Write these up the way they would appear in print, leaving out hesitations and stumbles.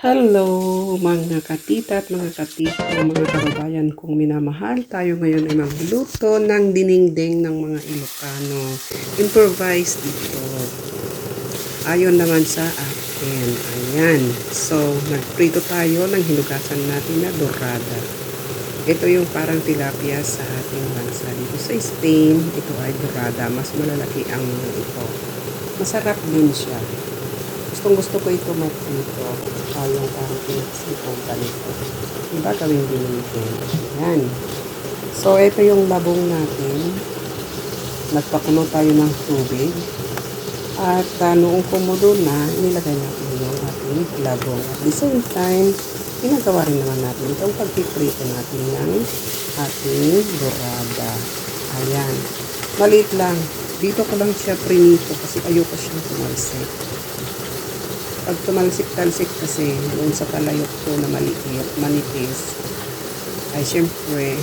Hello mga katita at mga katito, mga kababayan kong minamahal. Tayo ngayon ay magluto ng dinengdeng ng mga Ilocano. Improvise dito. Ayon naman sa akin. Ayan. So, nagprito tayo ng hinugasan natin na dorada. Ito yung parang tilapia sa ating bansa. Dito sa Spain, ito ay dorada. Mas malalaki ang ito. Masarap din siya. Gustong gusto ko ito magprito. Yung parang pinagsigang ganito. Diba gawin din ito? Ayan. So, ito yung labong natin. Nagpakulo tayo ng tubig. At noong kumulo na, nilagay natin yung ating labong. At the same time, ginagawa rin naman natin itong pagpiprito natin ng ating dorada. Ayan. Maliit lang. Dito ko lang siya prinito kasi ayoko siyang tumalsik. Pag tumalsik-talsik kasi doon sa palayok ko na maliit, manipis, ay syempre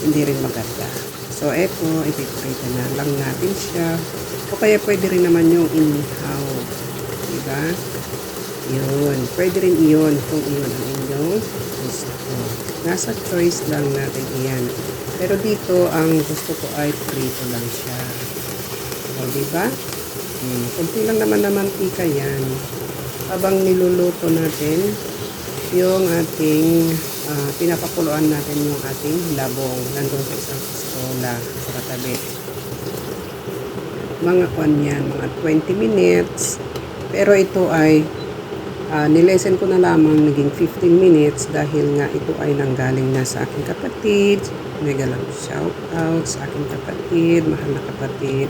hindi rin maganda. So eto, ipiprito na lang natin siya. O kaya pwede rin naman yung inihaw. Diba? Yun. Pwede rin iyon kung iyon ang inyong gusto. Nasa choice lang natin iyan. Pero dito, ang gusto ko ay prito lang siya. O diba? Kunti lang naman na mantika yan. Habang niluluto natin yung ating pinapakuluan natin yung ating labong nandun sa isang pistola sa katabi. Mga kwan yan, mga 20 minutes. Pero ito ay nilesen ko na lamang naging 15 minutes dahil nga ito ay nanggaling na sa aking kapatid. Mega love shout out sa aking kapatid, mahal na kapatid.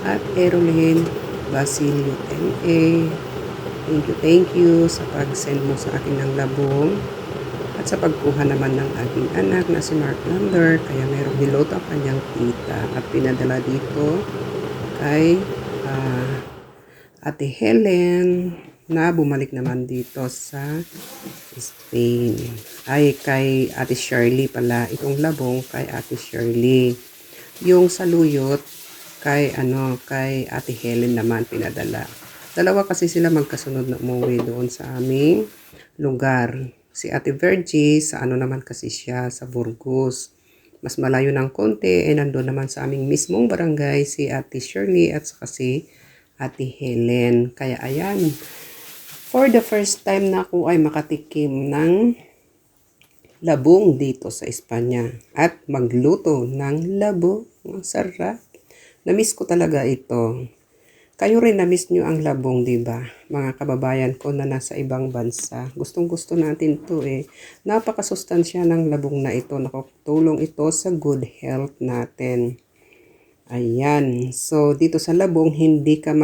At Erolyn Basilio M.A. Thank you sa pag-send mo sa akin ng labong at sa pagkuha naman ng aking anak na si Mark Lander. Kaya merong niloto ang kanyang tita at pinadala dito kay Ate Helen na bumalik naman dito sa Spain. Ay, kay Ate Shirley pala. Itong labong kay Ate Shirley. Yung saluyot kay Ate Helen naman pinadala. Dalawa kasi sila magkasunod na umuwi doon sa aming lugar. Si Ate Virgie sa naman kasi siya sa Burgos. Mas malayo ng konti nandun naman sa aming mismong barangay si Ate Shirley at saka si Ate Helen. Kaya ayan, for the first time na ako ay makatikim ng labong dito sa Espanya at magluto ng labong. Ang sarap. Namiss ko talaga ito. Kayo rin namiss nyo ang labong, diba? Mga kababayan ko na nasa ibang bansa. Gustong-gusto natin to eh. Napakasustansya ng labong na ito. Nakatulong ito sa good health natin. Ayan. So, dito sa labong, hindi ka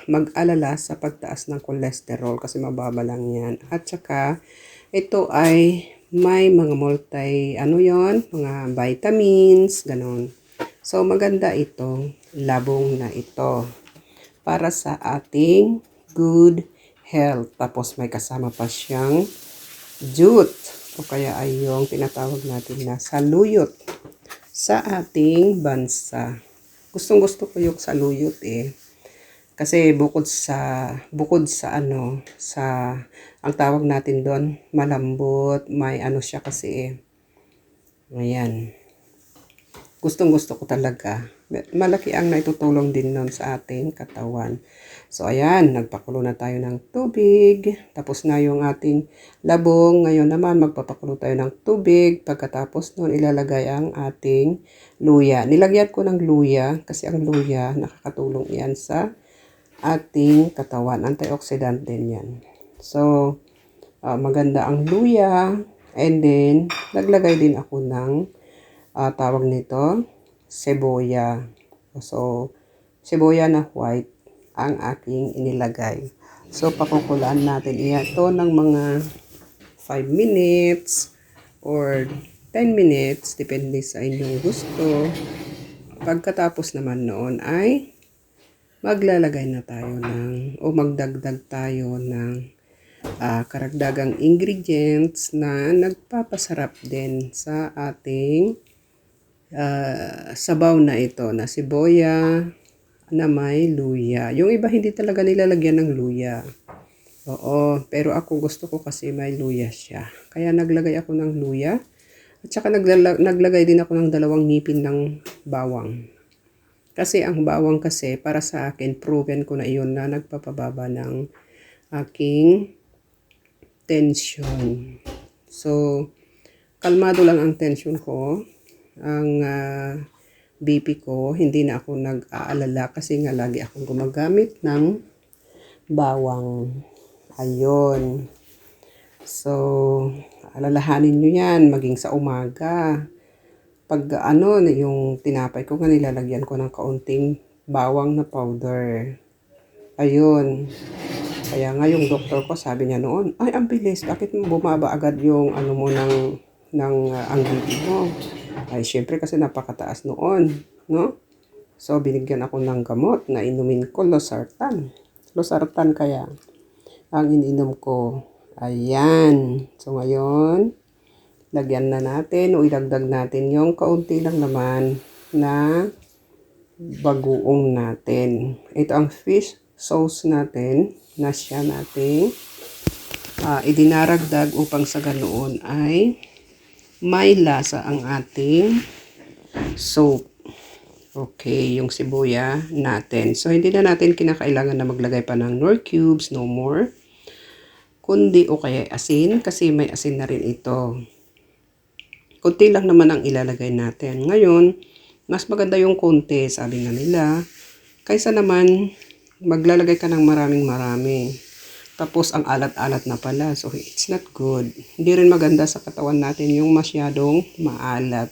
mag-alala sa pagtaas ng cholesterol kasi mababa lang yan. At saka, ito ay may mga mga vitamins, ganon. So, maganda itong labong na ito para sa ating good health. Tapos, may kasama pa siyang jute o kaya ay yung tinatawag natin na saluyot sa ating bansa. Gustong-gusto ko yung saluyot eh. Kasi ang tawag natin doon, malambot, may siya kasi eh. Ayan. Gustong-gusto ko talaga. Malaki ang naitutulong din nun sa ating katawan. So, ayan, nagpakulo na tayo ng tubig. Tapos na yung ating labong. Ngayon naman, magpapakulo tayo ng tubig. Pagkatapos nun, ilalagay ang ating luya. Nilagyan ko ng luya kasi ang luya, nakakatulong yan sa ating katawan. Antioxidant din yan. So, maganda ang luya. And then, naglagay din ako ng tawag nito, seboya. So, seboya na white ang aking inilagay. So, pakukulaan natin ito ng mga 5 minutes or 10 minutes, depende sa inyong gusto. Pagkatapos naman noon ay maglalagay na tayo magdagdag tayo ng karagdagang ingredients na nagpapasarap din sa ating sabaw na ito na siboya na may luya. Yung iba hindi talaga nilalagyan ng luya. Oo, pero ako gusto ko kasi may luya siya. Kaya naglagay ako ng luya. At saka naglagay din ako ng 2 ngipin ng bawang. Kasi ang bawang kasi para sa akin, proven ko na iyon na nagpapababa ng aking tension. So, kalmado lang ang tension ko. Ang BP ko, hindi na ako nag-aalala kasi nga lagi akong gumagamit ng bawang. Ayun. So, alalahanin nyo yan, maging sa umaga. Pag yung tinapay ko nga nilalagyan ko ng kaunting bawang na powder. Ayun. Kaya nga yung doktor ko sabi niya noon, ay ang bilis, bakit mo bumaba agad yung mo ang BP mo? Ay syempre kasi napakataas noon, no? So binigyan ako ng gamot na inumin ko, losartan. Losartan kaya ang ininom ko. Ayan. So ngayon, lagyan na natin o idagdag natin yung kaunti lang naman na bagoong natin. Ito ang fish sauce natin na siya natin idinaragdag upang sa ganoon ay may lasa ang ating soup. Okay, yung sibuya natin. So, hindi na natin kinakailangan na maglagay pa ng nor cubes, no more. Kundi o kaya asin, kasi may asin na rin ito. Kunti lang naman ang ilalagay natin. Ngayon, mas maganda yung konti, sabi nga nila. Kaysa naman, maglalagay ka ng maraming-marami. Tapos, ang alat-alat na pala. So, it's not good. Hindi rin maganda sa katawan natin yung masyadong maalat.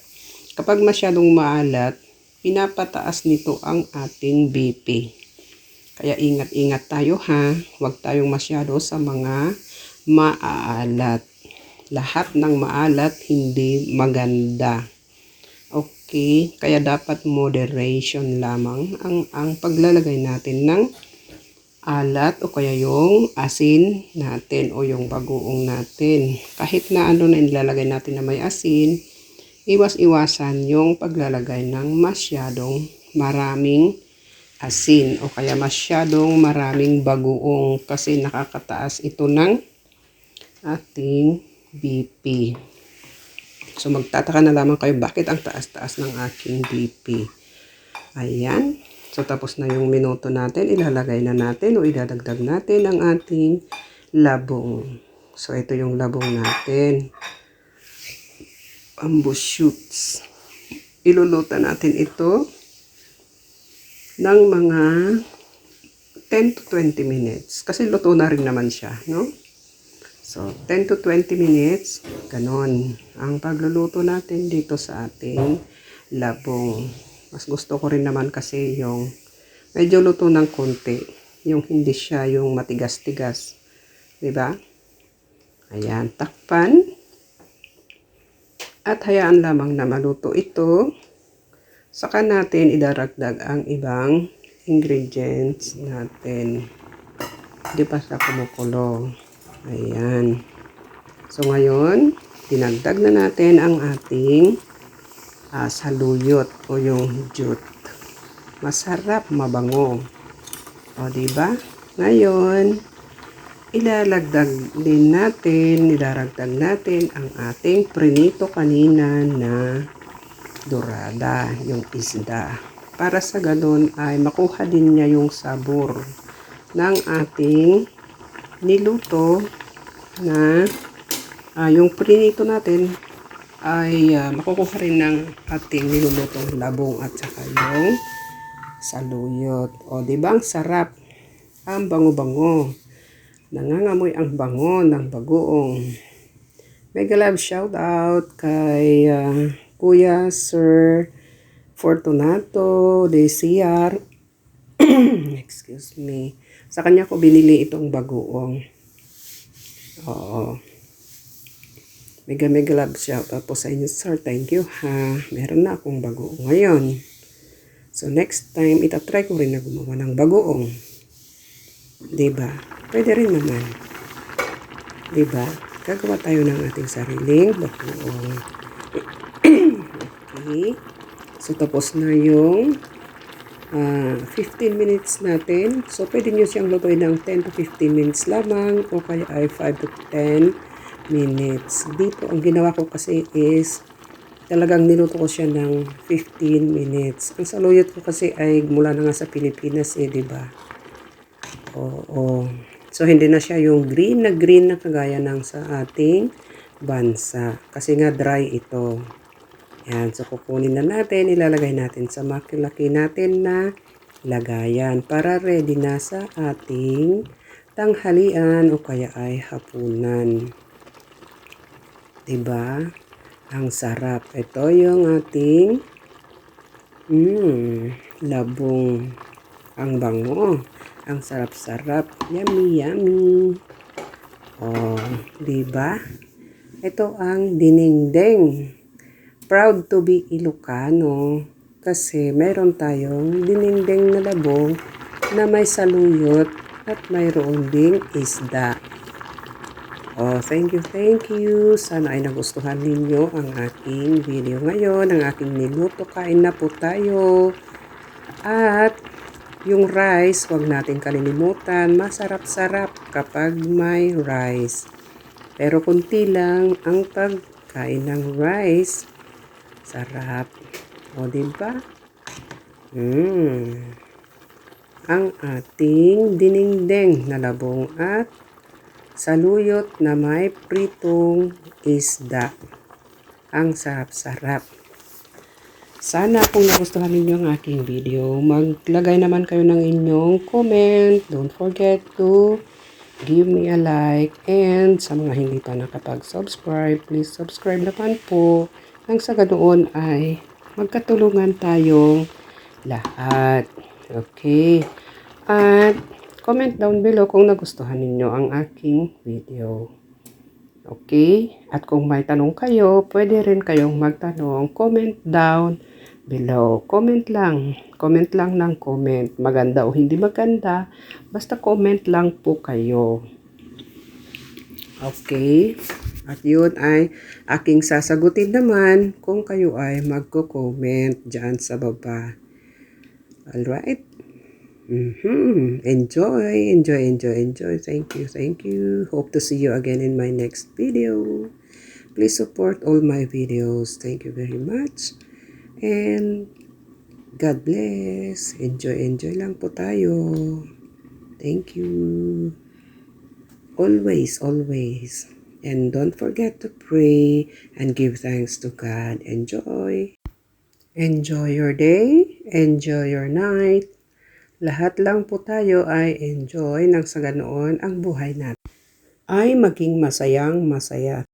Kapag masyadong maalat, pinapataas nito ang ating BP. Kaya ingat-ingat tayo ha. Huwag tayong masyado sa mga maalat. Lahat ng maalat hindi maganda. Okay? Kaya dapat moderation lamang ang paglalagay natin ng alat o kaya yung asin natin o yung bagoong natin. Kahit na na nilalagay natin na may asin, iwas-iwasan yung paglalagay ng masyadong maraming asin o kaya masyadong maraming bagoong kasi nakakataas ito ng ating BP. So magtataka na lamang kayo bakit ang taas-taas ng aking BP. Ayan. So tapos na yung minuto natin, ilalagay na natin o idadagdag natin ang ating labong. So ito yung labong natin. Bamboo shoots. Iluluto natin ito ng mga 10 to 20 minutes. Kasi luto na rin naman siya, no? So, 10 to 20 minutes, ganon. Ang pagluluto natin dito sa ating labong. Mas gusto ko rin naman kasi yung medyo luto ng konti. Yung hindi siya yung matigas-tigas. Diba? Ayan, takpan. At hayaan lamang na maluto ito. Saka natin idaragdag ang ibang ingredients natin. Hindi pa siya kumukulo. Ayan. So ngayon, dinagdag na natin ang ating saluyot o yung jute. Masarap, mabango. O diba? Ngayon, idaragdag natin ang ating prinito kanina na dorada, yung isda. Para sa ganun ay makuha din niya yung sabor ng ating niluto na yung prinito natin ay makukuha rin ng ating nilulutong labong at saka yung saluyot. O diba ang sarap, ang bango-bango. Nangangamoy ang bango ng bagoong. Mega love shout out kay Kuya Sir Fortunato de CR. Excuse me. Sa kanya ko binili itong bagoong. Oo. Mega love shout out po sa inyo, sir. Thank you ha. Meron na akong bagoong ngayon. So next time, itatry ko rin na gumawa ng bagoong. Diba? Pwede rin naman. Diba? Gagawa tayo ng ating sariling bagoong. Okay. So tapos na yung 15 minutes natin. So, pwede nyo siyang lutuin ng 10 to 15 minutes lamang o kaya ay 5 to 10 minutes. Dito, ang ginawa ko kasi is talagang niluto ko siya ng 15 minutes. Ang saluyot ko kasi ay mula na nga sa Pilipinas di ba? Oo. So, hindi na siya yung green na kagaya ng sa ating bansa. Kasi nga dry ito. Yan. So, kukunin na natin. Ilalagay natin sa makilaki natin na lagayan para ready na sa ating tanghalian o kaya ay hapunan. Diba? Ang sarap. Ito yung ating labong. Ang bango. Ang sarap-sarap. Yummy, yummy. Oh, diba? Ito ang dinengdeng. Proud to be Ilocano kasi meron tayong dinengdeng na labong na may saluyot at mayroon ding isda. Oh, thank you. Sana ay nagustuhan ninyo ang aking video ngayon, ang aking niluto. Kain na po tayo. At yung rice, huwag natin kalilimutan. Masarap-sarap kapag may rice. Pero kunti lang ang pagkain ng rice. Sarap. O, diba? Ang ating dinengdeng na labong at saluyot na may pritong isda. Ang sarap-sarap. Sana kung nagustuhan ninyo ang aking video, maglagay naman kayo ng inyong comment. Don't forget to give me a like. And sa mga hindi pa nakapag-subscribe, please subscribe naman po. Nang sa ganoon ay magkatulungan tayong lahat. Okay. At comment down below kung nagustuhan ninyo ang aking video. Okay? At kung may tanong kayo, pwede rin kayong magtanong. Comment down below. Comment lang. Comment lang ng comment. Maganda o hindi maganda. Basta comment lang po kayo. Okay? At yun ay aking sasagutin naman kung kayo ay magko-comment dyan sa baba. Alright? Enjoy. Thank you. Hope to see you again in my next video. Please support all my videos. Thank you very much. And God bless. Enjoy lang po tayo. Thank you. Always. And don't forget to pray and give thanks to God. Enjoy your day. Enjoy your night. Lahat lang po tayo ay enjoy nang sa ganoon ang buhay natin ay maging masayang masaya.